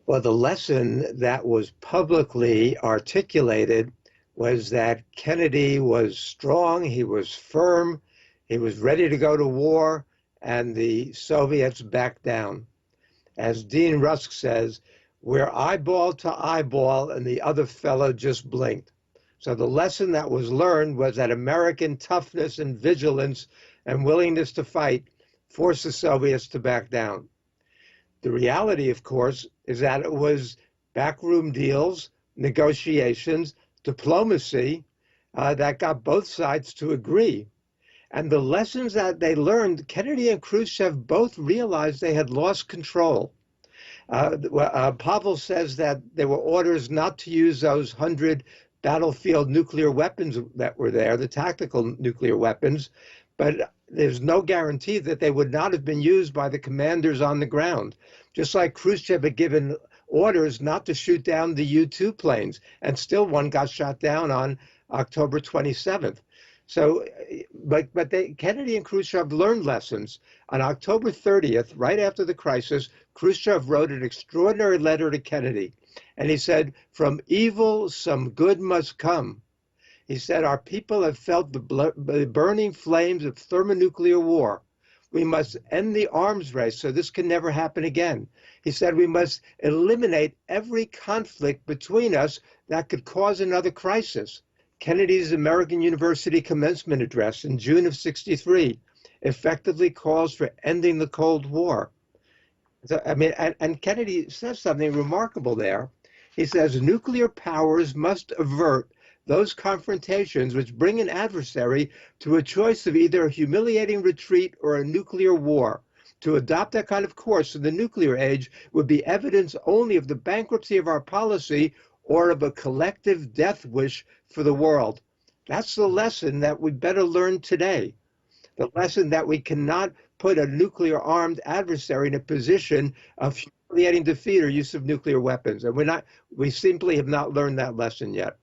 Well, the lesson that was publicly articulated was that Kennedy was strong, he was firm, he was ready to go to war, and the Soviets backed down. As Dean Rusk says, we're eyeball to eyeball, and the other fellow just blinked. So the lesson that was learned was that American toughness and vigilance and willingness to fight forced the Soviets to back down. The reality, of course, is that it was backroom deals, negotiations, diplomacy that got both sides to agree. And the lessons that they learned, Kennedy and Khrushchev both realized they had lost control. Pavel says that there were orders not to use those 100 battlefield nuclear weapons that were there, the tactical nuclear weapons, but there's no guarantee that they would not have been used by the commanders on the ground. Just like Khrushchev had given orders not to shoot down the U-2 planes, and still one got shot down on October 27th. So, but Kennedy and Khrushchev learned lessons. On October 30th, right after the crisis, Khrushchev wrote an extraordinary letter to Kennedy, and he said, "From evil, some good must come." He said, "Our people have felt the burning flames of thermonuclear war. We must end the arms race so this can never happen again." He said, "We must eliminate every conflict between us that could cause another crisis." Kennedy's American University commencement address in June of '63 effectively calls for ending the Cold War. So, I mean, and Kennedy says something remarkable there. He says, "Nuclear powers must avert those confrontations which bring an adversary to a choice of either a humiliating retreat or a nuclear war. To adopt that kind of course in the nuclear age would be evidence only of the bankruptcy of our policy or of a collective death wish for the world." That's the lesson that we better learn today. The lesson that we cannot put a nuclear armed adversary in a position of humiliating defeat or use of nuclear weapons. And we simply have not learned that lesson yet.